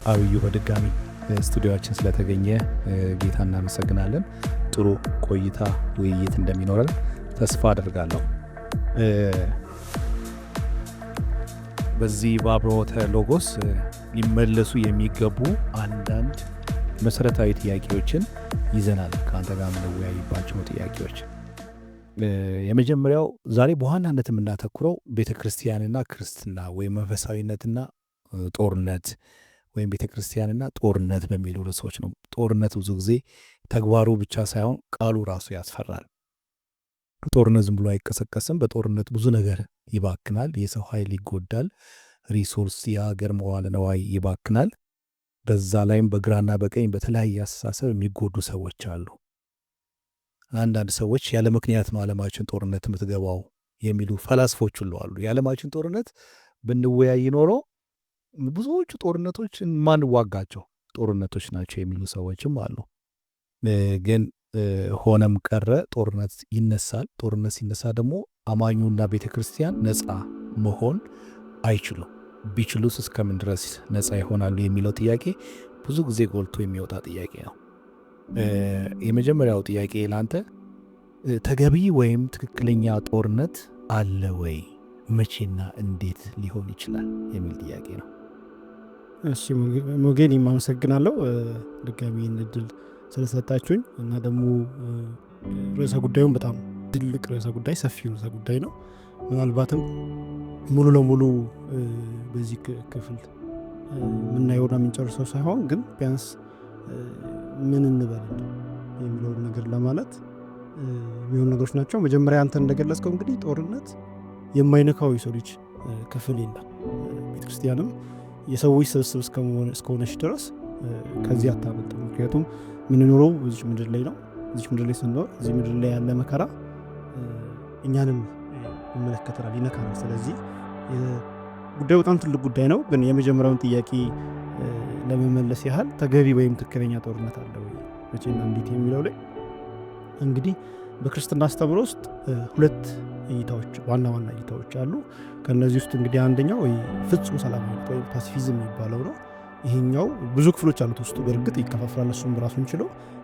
አብዩ በድጋሚ ስቱዲዮአችን ስለተገኘ ጌታ እናመሰግናለን። ጥሩ ቆይታ ውይይት እንደሚኖረን ተስፋ አደርጋለሁ። በዚህ በአብርሆተ ሎጎስ ሊመለሱ የሚገቡ አንዳንድ መሰረታዊ ጥያቄዎችን ይዘናል። ከአንተ ጋር የምንወያይባቸው ጥያቄዎች የመጀመሪያው ዛሬ በዋናነት የምናተኩረው ቤተክርስቲያንና ክርስትና ወይም መንፈሳዊነትና ጦርነት ወይም ቤተክርስቲያንና ጦርነት በሚሉ ርዕሶች ነው። ጦርነት ብዙ ጊዜ ተግባሩ ብቻ ሳይሆን ቃሉ ራሱ ያስፈራል። ጦርነት ዝም ብሎ አይቀሰቀስም። በጦርነት ብዙ ነገር ይባክናል። የሰው ኃይል ይጎዳል። ሪሶርስ፣ የሀገር መዋለ ነዋይ ይባክናል። በዛ ላይም በግራና በቀኝ በተለያየ አስተሳሰብ የሚጎዱ ሰዎች አሉ። አንዳንድ ሰዎች ያለ ምክንያት ነው ዓለማችን ጦርነት የምትገባው የሚሉ ፈላስፎች ሁሉ አሉ። የዓለማችን ጦርነት ብንወያይ ኖሮ ብዙዎቹ ጦርነቶች ማንዋጋቸው ጦርነቶች ናቸው የሚሉ ሰዎችም አሉ። ግን ሆነም ቀረ ጦርነት ይነሳል። ጦርነት ሲነሳ ደግሞ አማኙና ቤተክርስቲያን ነፃ መሆን አይችሉም። ቢችሉስ እስከምን ድረስ ነፃ ይሆናሉ የሚለው ጥያቄ ብዙ ጊዜ ጎልቶ የሚወጣ ጥያቄ ነው። የመጀመሪያው ጥያቄ ላንተ ተገቢ ወይም ትክክለኛ ጦርነት አለ ወይ? መቼና እንዴት ሊሆን ይችላል የሚል ጥያቄ ነው። እሺ ሞጌን አመሰግናለሁ ድጋሚ እድል ስለሰጣችሁኝ እና ደግሞ ርዕሰ ጉዳዩን በጣም ትልቅ ርዕሰ ጉዳይ፣ ሰፊ ርዕሰ ጉዳይ ነው። ምናልባትም ሙሉ ለሙሉ በዚህ ክፍል የምናየውና የምንጨርሰው ሳይሆን ግን ቢያንስ ምን እንበል የሚለውን ነገር ለማለት የሚሆኑ ነገሮች ናቸው። መጀመሪያ አንተ እንደገለጽከው እንግዲህ ጦርነት የማይነካው የሰው ልጅ ክፍል የለም። ቤተክርስቲያንም የሰዎች ስብስብ እስከሆነች ድረስ ከዚህ አታመልጥም። ምክንያቱም ምንኖረው እዚች ምድር ላይ ነው። እዚች ምድር ላይ ስንኖር እዚህ ምድር ላይ ያለ መከራ እኛንም ይመለከተናል፣ ይነካናል። ስለዚህ ጉዳዩ በጣም ትልቅ ጉዳይ ነው። ግን የመጀመሪያውን ጥያቄ ለመመለስ ያህል ተገቢ ወይም ትክክለኛ ጦርነት አለ ወይ መቼና እንዴት የሚለው ላይ እንግዲህ በክርስትና አስተምሮ ውስጥ ሁለት እይታዎች፣ ዋና እይታዎች አሉ። ከነዚህ ውስጥ እንግዲህ አንደኛው ፍጹም ሰላማዊነት ወይም ፓሲፊዝም የሚባለው ነው። ይሄኛው ብዙ ክፍሎች አሉት ውስጡ፣ በእርግጥ ይከፋፍላል እሱም ራሱን ችሎ።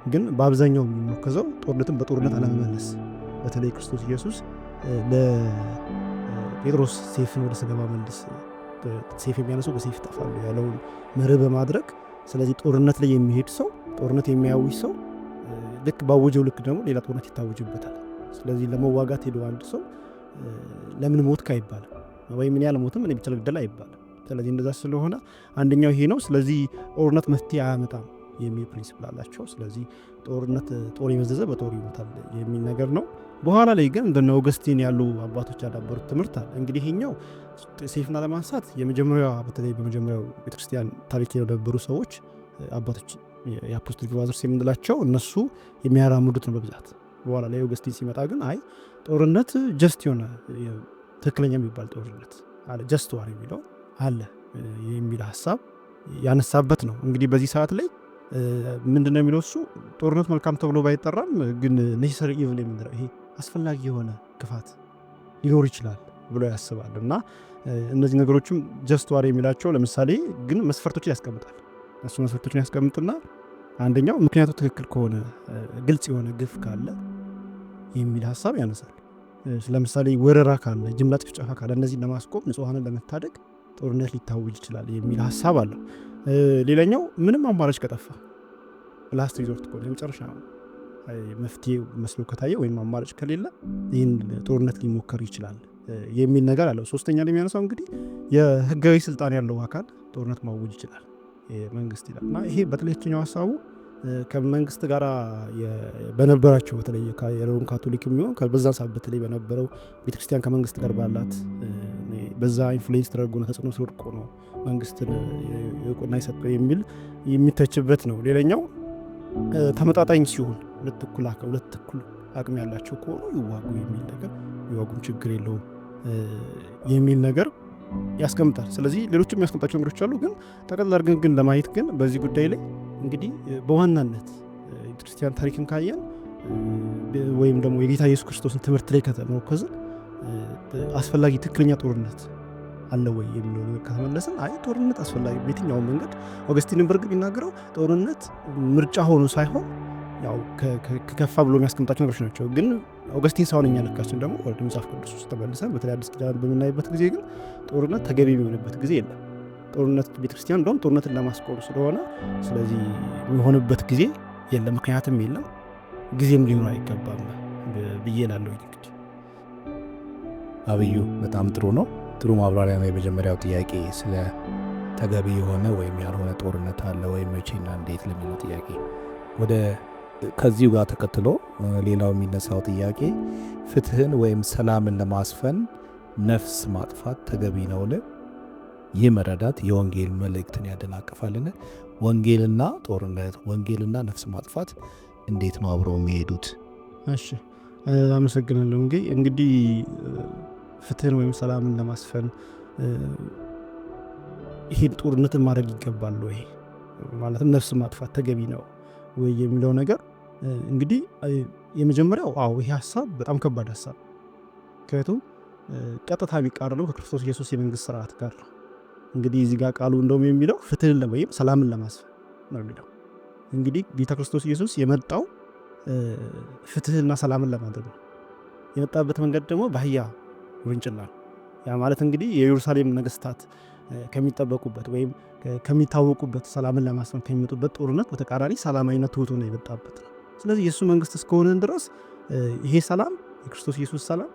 ግን በአብዛኛው የሚሞከዘው ጦርነትን በጦርነት አለመመለስ። በተለይ ክርስቶስ ኢየሱስ ለጴጥሮስ ሴፍን ወደ ሰገባ መልስ፣ ሴፍ የሚያነሱ በሴፍ ይጠፋሉ ያለውን መርህ በማድረግ ስለዚህ ጦርነት ላይ የሚሄድ ሰው፣ ጦርነት የሚያውጅ ሰው ልክ ባወጀው ልክ ደግሞ ሌላ ጦርነት ይታወጅበታል። ስለዚህ ለመዋጋት ሄዶ አንድ ሰው ለምን ሞትክ አይባልም፣ ወይ ምን ያህል ሞትም እኔ ብቻ ልግደል አይባልም። ስለዚህ እንደዛ ስለሆነ አንደኛው ይሄ ነው። ስለዚህ ጦርነት መፍትሄ አያመጣም የሚል ፕሪንሲፕል አላቸው። ስለዚህ ጦርነት ጦር የመዘዘ በጦር ይሞታል የሚል ነገር ነው። በኋላ ላይ ግን እንደነ ኦገስቲን ያሉ አባቶች ያዳበሩት ትምህርት አለ። እንግዲህ ይሄኛው ሴፍና ለማንሳት በተለይ በመጀመሪያው ቤተክርስቲያን ታሪክ የነበሩ ሰዎች አባቶች የአፖስቶሊክ ፋዘርስ የምንላቸው እነሱ የሚያራምዱት ነው በብዛት። በኋላ ላይ ኦገስቲን ሲመጣ ግን አይ ጦርነት ጀስት የሆነ ትክክለኛ የሚባል ጦርነት አለ፣ ጀስት ዋር የሚለው አለ የሚል ሀሳብ ያነሳበት ነው። እንግዲህ በዚህ ሰዓት ላይ ምንድነው የሚለው እሱ ጦርነት መልካም ተብሎ ባይጠራም ግን ኔሴሰሪ ኢቭል የምንለው ይሄ አስፈላጊ የሆነ ክፋት ሊኖር ይችላል ብሎ ያስባል። እና እነዚህ ነገሮችም ጀስት ዋር የሚላቸው ለምሳሌ ግን መስፈርቶችን ያስቀምጣል። እሱ መስፈርቶችን ያስቀምጥና አንደኛው ምክንያቱ ትክክል ከሆነ፣ ግልጽ የሆነ ግፍ ካለ የሚል ሀሳብ ያነሳል። ለምሳሌ ወረራ ካለ፣ ጅምላ ጭፍጨፋ ካለ እነዚህን ለማስቆም ንጹሐንን ለመታደግ ጦርነት ሊታወጅ ይችላል የሚል ሀሳብ አለው። ሌላኛው ምንም አማራጭ ከጠፋ ላስት ሪዞርት ከሆነ የመጨረሻ መፍትሄ መስሎ ከታየ ወይም አማራጭ ከሌለ ይህን ጦርነት ሊሞከር ይችላል የሚል ነገር አለው። ሶስተኛ ላይ የሚያነሳው እንግዲህ የህጋዊ ስልጣን ያለው አካል ጦርነት ማወጅ ይችላል መንግስት ይላል። እና ይሄ በተለይኛው ሀሳቡ ከመንግስት ጋር በነበራቸው በተለይ የሮም ካቶሊክ የሚሆን በዛ ሰዓት በተለይ በነበረው ቤተክርስቲያን ከመንግስት ጋር ባላት በዛ ኢንፍሉዌንስ ተደርጎ ተጽዕኖ ሲወድቆ ነው መንግስትን እውቅና የሰጠው የሚል የሚተችበት ነው። ሌላኛው ተመጣጣኝ ሲሆን ሁለት እኩል አቅም ያላቸው ከሆኑ ይዋጉ የሚል ነገር፣ ይዋጉም ችግር የለውም የሚል ነገር ያስቀምጣል። ስለዚህ ሌሎችም ያስቀምጣቸው ነገሮች አሉ። ግን ጠቅላላ አድርገን ግን ለማየት ግን በዚህ ጉዳይ ላይ እንግዲህ በዋናነት ክርስቲያን ታሪክን ካየን ወይም ደግሞ የጌታ ኢየሱስ ክርስቶስን ትምህርት ላይ ከተመረኮዝን አስፈላጊ ትክክለኛ ጦርነት አለ ወይ የሚለው ነገር ከተመለሰን አይ ጦርነት አስፈላጊ በየትኛውም መንገድ ኦገስቲንን በርግጥ የሚናገረው ጦርነት ምርጫ ሆኖ ሳይሆን ያው ከከፋ ብሎ የሚያስቀምጣቸው ነገሮች ናቸው። ግን ኦገስቲን ሳይሆን እኛ ልካችን ደግሞ ወደ መጽሐፍ ቅዱስ ውስጥ ተመልሰን በተለይ አዲስ ኪዳን በምናይበት ጊዜ ግን ጦርነት ተገቢ የሚሆንበት ጊዜ የለም። ጦርነት ቤተክርስቲያን እንደውም ጦርነትን ለማስቆም ስለሆነ ስለዚህ የሚሆንበት ጊዜ የለም፣ ምክንያትም የለም፣ ጊዜም ሊሆን አይገባም ብዬ እላለሁ። እንግዲህ አብዩ በጣም ጥሩ ነው። ጥሩ ማብራሪያ ነው። የመጀመሪያው ጥያቄ ስለ ተገቢ የሆነ ወይም ያልሆነ ጦርነት አለ ወይም መቼና እንዴት ለሚለው ጥያቄ ወደ ከዚሁ ጋር ተከትሎ ሌላው የሚነሳው ጥያቄ ፍትህን ወይም ሰላምን ለማስፈን ነፍስ ማጥፋት ተገቢ ነውን? ይህ መረዳት የወንጌል መልእክትን ያደናቅፋልን? ወንጌልና ጦርነት፣ ወንጌልና ነፍስ ማጥፋት እንዴት ነው አብረው የሚሄዱት? እሺ አመሰግናለሁ። እንግዲህ ፍትህን ወይም ሰላምን ለማስፈን ይሄን ጦርነትን ማድረግ ይገባል ወይ ማለትም ነፍስ ማጥፋት ተገቢ ነው ወይ የሚለው ነገር እንግዲህ የመጀመሪያው ይሄ ሀሳብ በጣም ከባድ ሀሳብ፣ ምክንያቱም ቀጥታ የሚቃረነው ከክርስቶስ ኢየሱስ የመንግስት ስርዓት ጋር ነው። እንግዲህ እዚህ ጋር ቃሉ እንደውም የሚለው ፍትህን ወይም ሰላምን ለማስፈን ነው የሚለው። እንግዲህ ጌታ ክርስቶስ ኢየሱስ የመጣው ፍትህና ሰላምን ለማድረግ ነው። የመጣበት መንገድ ደግሞ በአህያ ውርንጭላ ነው። ያ ማለት እንግዲህ የኢየሩሳሌም ነገስታት ከሚጠበቁበት ወይም ከሚታወቁበት ሰላምን ለማስፈን ከሚመጡበት ጦርነት በተቃራኒ ሰላማዊነት ትውቱ ነው የመጣበት ነው። ስለዚህ የእሱ መንግስት እስከሆነ ድረስ ይሄ ሰላም የክርስቶስ ኢየሱስ ሰላም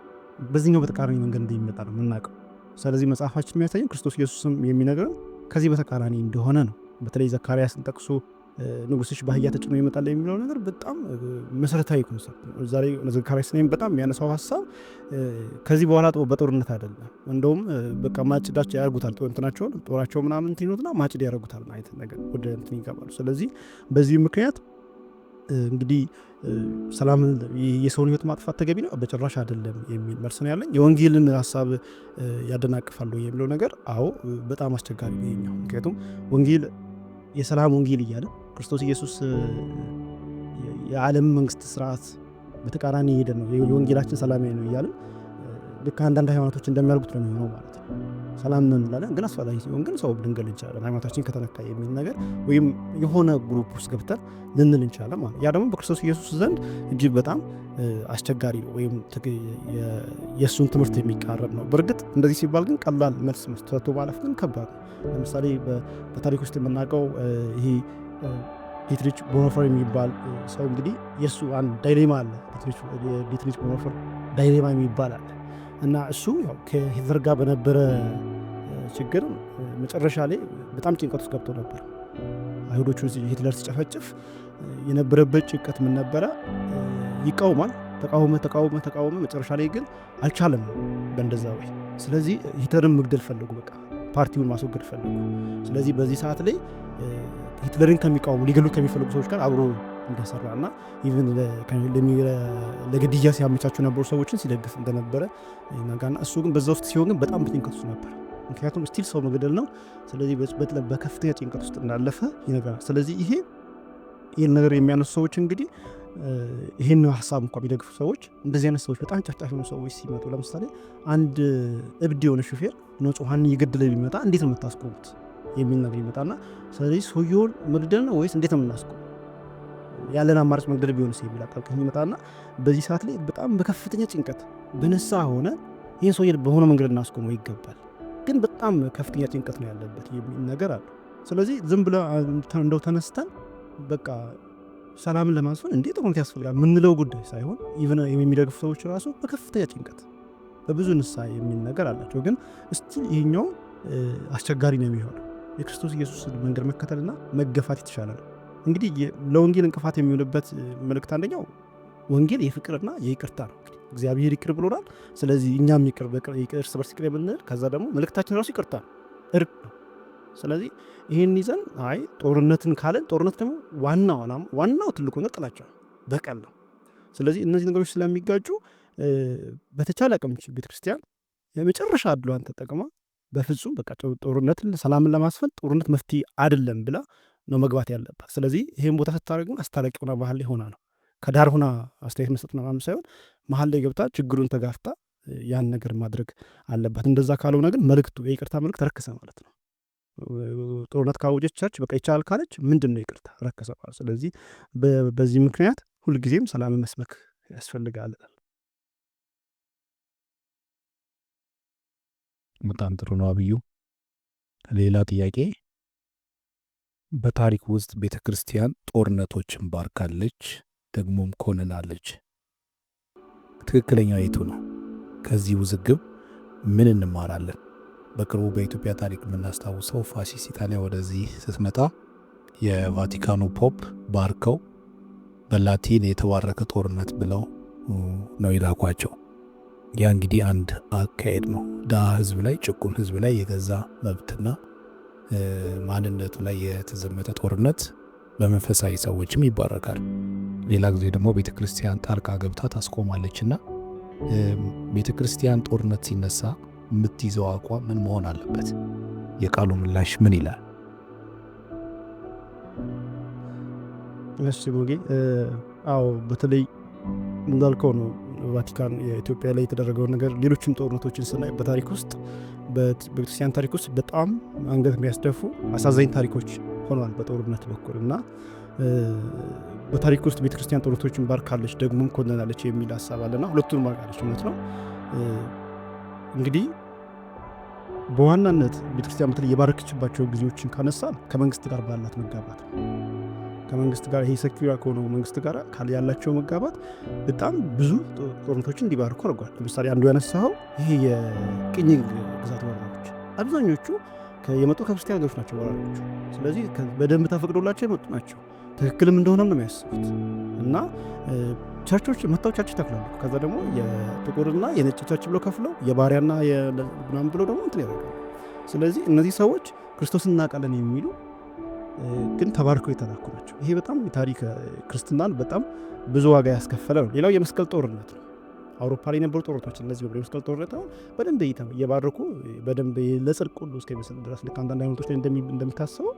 በዚህኛው በተቃራኒ መንገድ እንደሚመጣ ነው የምናውቀው። ስለዚህ መጽሐፋችን የሚያሳየው ክርስቶስ ኢየሱስም የሚነግረን ከዚህ በተቃራኒ እንደሆነ ነው። በተለይ ዘካርያስን ጠቅሶ ንጉስሽ በአህያ ተጭኖ ይመጣል የሚለው ነገር በጣም መሰረታዊ ኮንሰፕት ነው። ዛሬ ዘካርያስ ላይ በጣም የሚያነሳው ሀሳብ ከዚህ በኋላ በጦርነት አይደለም፣ እንደውም በቃ ማጭዳቸው ያደርጉታል፣ ጦራቸው ምናምን ትይኑትና ማጭድ ያደርጉታል አይነት ነገር ወደ እንትን ይገባሉ። ስለዚህ በዚህ ምክንያት እንግዲህ ሰላም የሰውን ህይወት ማጥፋት ተገቢ ነው በጭራሽ አይደለም የሚል መልስ ነው ያለኝ። የወንጌልን ሀሳብ ያደናቅፋሉ የሚለው ነገር በጣም አስቸጋሪ ነው። ምክንያቱም ወንጌል የሰላም ወንጌል እያለ ክርስቶስ ኢየሱስ የዓለም መንግስት ስርዓት በተቃራኒ ሄደ ነው የወንጌላችን ሰላማዊ ነው እያለ ልክ አንዳንድ ሃይማኖቶች እንደሚያደርጉት ነው የሚሆነው ማለት ነው። ሰላም ነው እንላለን፣ ግን አስፈላጊ ሲሆን ግን ሰው ልንገል እንችላለን ሃይማኖታችን ከተነካ የሚል ነገር ወይም የሆነ ግሩፕ ውስጥ ገብተን ልንል እንችላለን ማለት ያ ደግሞ በክርስቶስ ኢየሱስ ዘንድ እጅግ በጣም አስቸጋሪ ነው ወይም የእሱን ትምህርት የሚቃረብ ነው። በእርግጥ እንደዚህ ሲባል ግን ቀላል መልስ መስጠቱ ማለፍ ግን ከባድ ነው። ለምሳሌ በታሪክ ውስጥ የምናውቀው ይሄ ዲትሪች ቦኖፈር የሚባል ሰው እንግዲህ የእሱ አንድ ዳይሌማ አለ። ዲትሪች ቦኖፈር ዳይሌማ የሚባል አለ እና እሱ ከሂትለር ጋር በነበረ ችግር መጨረሻ ላይ በጣም ጭንቀት ውስጥ ገብቶ ነበር። አይሁዶቹ ሂትለር ሲጨፈጭፍ የነበረበት ጭንቀት ምን ነበረ? ይቃውማል፣ ተቃውመ መጨረሻ ላይ ግን አልቻለም በእንደዛ ወይ። ስለዚህ ሂትለርን መግደል ፈለጉ፣ በቃ ፓርቲውን ማስወገድ ፈለጉ። ስለዚህ በዚህ ሰዓት ላይ ሂትለርን ከሚቃወሙ ሊገሉት ከሚፈልጉ ሰዎች ጋር አብሮ እንደሰራ እና ኢቭን ለግድያ ሲያመቻቹ ነበሩ ሰዎችን ሲደግፍ እንደነበረ ይናጋና እሱ ግን በዛ ውስጥ ሲሆን ግን በጣም በጭንቀት ውስጥ ነበር። ምክንያቱም ስቲል ሰው መግደል ነው። ስለዚህ በከፍተኛ ጭንቀት ውስጥ እንዳለፈ ይነገራል። ስለዚህ ይህን ነገር የሚያነሱ ሰዎች እንግዲህ ይህን ሀሳብ እንኳ የሚደግፉ ሰዎች እንደዚህ አይነት ሰዎች በጣም ጨፍጫፊ የሆኑ ሰዎች ሲመጡ ለምሳሌ አንድ እብድ የሆነ ሹፌር ንጹሐን እየገደለ ቢመጣ እንዴት ነው የምታስቆሙት የሚል ነገር ይመጣና ስለዚህ ሰውየውን መግደል ነው ወይስ እንዴት ነው የምናስቆሙ ያለን አማራጭ መግደል ቢሆንስ የሚል አጣብቂኝ ይመጣና በዚህ ሰዓት ላይ በጣም በከፍተኛ ጭንቀት በነሳ ሆነ ይህን ሰውዬ በሆነ መንገድ እናስቆመው ይገባል፣ ግን በጣም ከፍተኛ ጭንቀት ነው ያለበት የሚል ነገር አለ። ስለዚህ ዝም ብለ እንደው ተነስተን በቃ ሰላምን ለማስፈን እንዴት ጦርነት ያስፈልጋል ምንለው ጉዳይ ሳይሆን ኢቭን የሚደግፉ ሰዎች ራሱ በከፍተኛ ጭንቀት በብዙ ንሳ የሚል ነገር አላቸው። ግን እስቲ ይሄኛው አስቸጋሪ ነው የሚሆነው። የክርስቶስ ኢየሱስ መንገድ መከተልና መገፋት ይተሻላል። እንግዲህ ለወንጌል እንቅፋት የሚሆንበት መልእክት አንደኛው ወንጌል የፍቅርና የይቅርታ ነው። እግዚአብሔር ይቅር ብሎናል። ስለዚህ እኛም እርስ በርስ ይቅር የምንል ከዛ ደግሞ መልእክታችን ራሱ ይቅርታ ነው፣ እርቅ ነው። ስለዚህ ይህን ይዘን ጦርነትን ካለን ጦርነት ደግሞ ዋናው ትልቁ ነገር ጥላቻ በቀል ነው። ስለዚህ እነዚህ ነገሮች ስለሚጋጩ በተቻለ አቅም ቤተክርስቲያን የመጨረሻ አድሏን ተጠቅማ በፍጹም በቃ ጦርነትን ሰላምን ለማስፈን ጦርነት መፍትሄ አይደለም ብላ ነው መግባት ያለባት። ስለዚህ ይሄን ቦታ ስታደርግ ግን አስታራቂ ሆና መሀል ላይ ሆና ነው ከዳር ሆና አስተያየት መስጠት ነው ሳይሆን መሀል ላይ ገብታ ችግሩን ተጋፍታ ያን ነገር ማድረግ አለባት። እንደዛ ካልሆነ ግን መልእክቱ የይቅርታ መልእክት ረከሰ ማለት ነው። ጦርነት ካወጀች ቸርች በቃ ይቻላል ካለች ምንድን ነው ይቅርታ? ረከሰ ማለት። ስለዚህ በዚህ ምክንያት ሁልጊዜም ሰላም መስበክ ያስፈልጋል። በጣም ጥሩ ነው አብዩ። ሌላ ጥያቄ፣ በታሪክ ውስጥ ቤተ ክርስቲያን ጦርነቶችን ባርካለች ደግሞም ኮንናለች። ትክክለኛ የቱ ነው? ከዚህ ውዝግብ ምን እንማራለን? በቅርቡ በኢትዮጵያ ታሪክ የምናስታውሰው ፋሺስት ኢጣሊያ ወደዚህ ስትመጣ የቫቲካኑ ፖፕ ባርከው በላቲን የተባረከ ጦርነት ብለው ነው ይላኳቸው። ያ እንግዲህ አንድ አካሄድ ነው። ድሃ ህዝብ ላይ ጭቁን ህዝብ ላይ የገዛ መብትና ማንነቱ ላይ የተዘመተ ጦርነት በመንፈሳዊ ሰዎችም ይባረካል። ሌላ ጊዜ ደግሞ ቤተ ክርስቲያን ጣልቃ ገብታ ታስቆማለችና ቤተ ክርስቲያን ጦርነት ሲነሳ የምትይዘው አቋም ምን መሆን አለበት? የቃሉ ምላሽ ምን ይላል? እሺ ሞጌ፣ አዎ በተለይ እንዳልከው ነው ቫቲካን የኢትዮጵያ ላይ የተደረገውን ነገር ሌሎችም ጦርነቶችን ስናይ በታሪክ ውስጥ በቤተክርስቲያን ታሪክ ውስጥ በጣም አንገት የሚያስደፉ አሳዛኝ ታሪኮች ሆኗል በጦርነት በኩል እና በታሪክ ውስጥ ቤተክርስቲያን ጦርነቶችን ባርካለች ደግሞም ኮንናለች የሚል ሀሳብ አለና ሁለቱንም ባርካለች እውነት ነው። እንግዲህ በዋናነት ቤተክርስቲያን በተለይ የባረከችባቸው ጊዜዎችን ካነሳን ከመንግስት ጋር ባላት መጋባት ከመንግስት ጋር ይሄ ሰኪራ ከሆነው መንግስት ጋር ያላቸው መጋባት በጣም ብዙ ጦርነቶችን እንዲባርኩ አድርጓል። ለምሳሌ አንዱ ያነሳው ይሄ የቅኝ ግዛት ወራሮች አብዛኞቹ የመጡ ከክርስቲያን ሀገሮች ናቸው ወራሮቹ። ስለዚህ በደንብ ተፈቅዶላቸው የመጡ ናቸው። ትክክልም እንደሆነም ነው የሚያስቡት እና ቸርቾች መጥተው ቸርች ይተክላሉ። ከዛ ደግሞ የጥቁርና የነጭ ቸርች ብለው ከፍለው የባሪያና ምናምን ብለው ደግሞ እንትን ያደርጋሉ። ስለዚህ እነዚህ ሰዎች ክርስቶስን እናውቃለን የሚሉ ግን ተባርከው የተላኩ ናቸው። ይሄ በጣም የታሪክ ክርስትናን በጣም ብዙ ዋጋ ያስከፈለ ነው። ሌላው የመስቀል ጦርነት ነው። አውሮፓ ላይ የነበሩ ጦርነቶች እነዚህ የመስቀል ጦርነት ነው በደንብ እየባረኩ በደንብ ለጽድቅ ሁሉ እስከሚመስል ድረስ ልክ አንዳንድ ሃይማኖቶች ላይ እንደሚታሰበው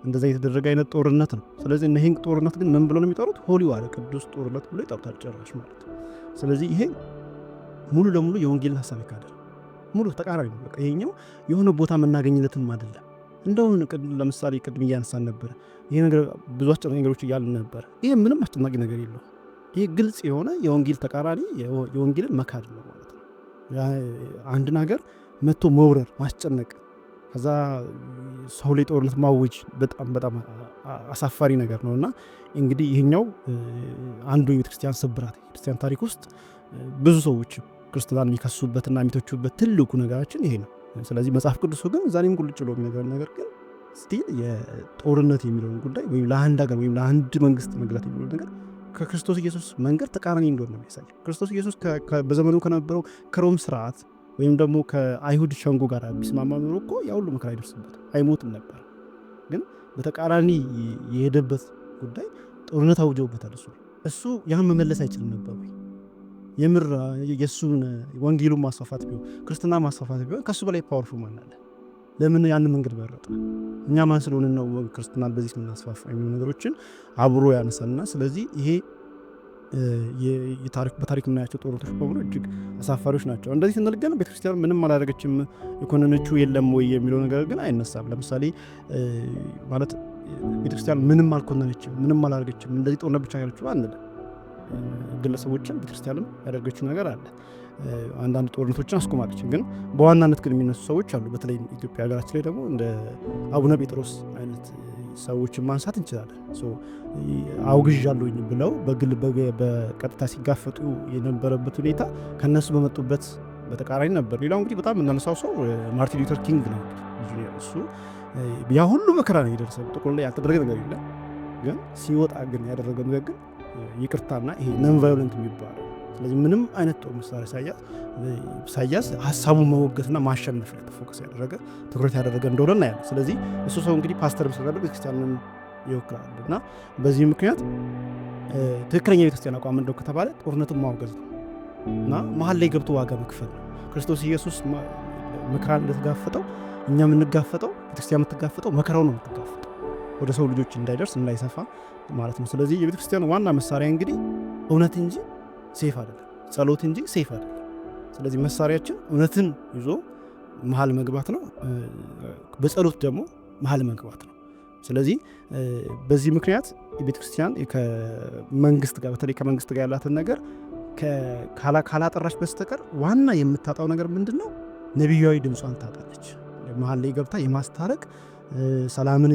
እንደዛ የተደረገ አይነት ጦርነት ነው። ስለዚህ ይህን ጦርነት ግን ምን ብለው ነው የሚጠሩት? ሆሊ ዋር ቅዱስ ጦርነት ብሎ ይጠሩታል ጭራሽ ማለት ነው። ስለዚህ ይሄ ሙሉ ለሙሉ የወንጌልን ሀሳብ ይካዳል። ሙሉ ተቃራኒ ነው። በቃ ይሄኛው የሆነ ቦታ መናገኝለትም አይደለም። እንደውን ለምሳሌ ቅድም እያነሳን ነበር ይሄ ነገር ብዙ አስጨናቂ ነገሮች እያልን ነበር። ይሄ ምንም አስጨናቂ ነገር የለው። ይሄ ግልጽ የሆነ የወንጌል ተቃራኒ የወንጌልን መካድ ነው ማለት ነው። አንድን ሀገር መጥቶ መውረር ማስጨነቅ ከዛ ሰው ላይ ጦርነት ማወጅ በጣም በጣም አሳፋሪ ነገር ነውና እንግዲህ ይሄኛው አንዱ የቤተክርስቲያን ስብራት የቤተክርስቲያን ታሪክ ውስጥ ብዙ ሰዎች ክርስትናን የሚከሱበትና የሚተቹበት ትልቁ ነገራችን ይሄ ነው። ስለዚህ መጽሐፍ ቅዱስ ግን ዛሬም ቁልጭ ብሎ የሚነገረን ነገር ግን ስቲል የጦርነት የሚለውን ጉዳይ ወይም ለአንድ ሀገር ወይም ለአንድ መንግስት መግዛት የሚለውን ነገር ከክርስቶስ ኢየሱስ መንገድ ተቃራኒ እንደሆነ ነው የሚያሳየው። ክርስቶስ ኢየሱስ በዘመኑ ከነበረው ከሮም ስርዓት ወይም ደግሞ ከአይሁድ ሸንጎ ጋር ቢስማማ ኖሮ እኮ ያ ሁሉ መከራ አይደርስበት አይሞትም ነበር። ግን በተቃራኒ የሄደበት ጉዳይ ጦርነት አውጀውበታል። እሱ ያን መመለስ አይችልም ነበር ወይ? የምር የሱን ወንጌሉን ማስፋፋት ቢሆን ክርስትና ማስፋፋት ቢሆን ከሱ በላይ ፓወርፉል ማን አለ? ለምን ያን መንገድ መረጠ? እኛ ማን ስለሆነ ነው ክርስትናን በዚህ የምናስፋፋ የሚሉ ነገሮችን አብሮ ያነሳልና ስለዚህ ይሄ በታሪክ የምናያቸው ጦርነቶች በሙሉ እጅግ አሳፋሪዎች ናቸው። እንደዚህ ስንል ግን ቤተክርስቲያን ምንም አላደረገችም የኮነነችው የለም ወይ የሚለው ነገር ግን አይነሳም። ለምሳሌ ማለት ቤተክርስቲያን ምንም አልኮነነችም ምንም አላደረገችም እንደዚህ ጦርነት ብቻ ያለችው አንልም። ግለሰቦችን ቤተክርስቲያንም ያደረገችው ነገር አለ። አንዳንድ ጦርነቶችን አስቆማለች። ግን በዋናነት ግን የሚነሱ ሰዎች አሉ። በተለይ ኢትዮጵያ ሀገራችን ላይ ደግሞ እንደ አቡነ ጴጥሮስ አይነት ሰዎችን ማንሳት እንችላለን። አውግዣለሁኝ ብለው በግል በቀጥታ ሲጋፈጡ የነበረበት ሁኔታ ከነሱ በመጡበት በተቃራኒ ነበር። ሌላው እንግዲህ በጣም የምናነሳው ሰው ማርቲን ሉተር ኪንግ ነው። እሱ ያ ሁሉ መከራ ነው የደረሰው። ጥቁር ላይ ያልተደረገ ነገር የለም። ግን ሲወጣ ግን ያደረገው ነገር ግን ይቅርታና ይሄ ነን ቫዮለንት የሚባለው ስለዚህ ምንም አይነት ጦር መሳሪያ ሳያዝ ሀሳቡን መወገትና ማሸነፍ ላይ ፎከስ ያደረገ ትኩረት ያደረገ እንደሆነ እናያለን። ስለዚህ እሱ ሰው እንግዲህ ፓስተር ስለነበረ ቤተክርስቲያንን ይወክላል እና በዚህ ምክንያት ትክክለኛ ቤተክርስቲያን አቋም እንደው ከተባለ ጦርነቱን ማውገዝ ነው እና መሀል ላይ ገብቶ ዋጋ መክፈል ነው። ክርስቶስ ኢየሱስ መከራን እንደተጋፈጠው እኛ የምንጋፈጠው ቤተክርስቲያን የምትጋፈጠው መከራው ነው የምትጋፈጠው ወደ ሰው ልጆች እንዳይደርስ እንዳይሰፋ ማለት ነው። ስለዚህ የቤተክርስቲያን ዋና መሳሪያ እንግዲህ እውነት እንጂ ሴፍ አይደለም፣ ጸሎት እንጂ ሴፍ አይደለም። ስለዚህ መሳሪያችን እውነትን ይዞ መሀል መግባት ነው፣ በጸሎት ደግሞ መሀል መግባት ነው። ስለዚህ በዚህ ምክንያት የቤተክርስቲያን ከመንግስት ጋር በተለይ ከመንግስት ጋር ያላትን ነገር ካላጠራች በስተቀር ዋና የምታጣው ነገር ምንድን ነው? ነቢያዊ ድምጿን ታጣለች። መሀል ላይ ገብታ የማስታረቅ ሰላምን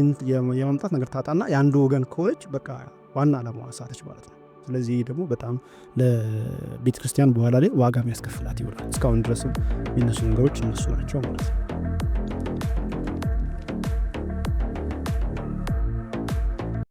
የማምጣት ነገር ታጣና የአንዱ ወገን ከሆነች በቃ ዋና ዓላማዋ ሳተች ማለት ነው። ስለዚህ ደግሞ በጣም ለቤተክርስቲያን በኋላ ላይ ዋጋ የሚያስከፍላት ይሆናል። እስካሁን ድረስም የሚነሱ ነገሮች እነሱ ናቸው ማለት ነው።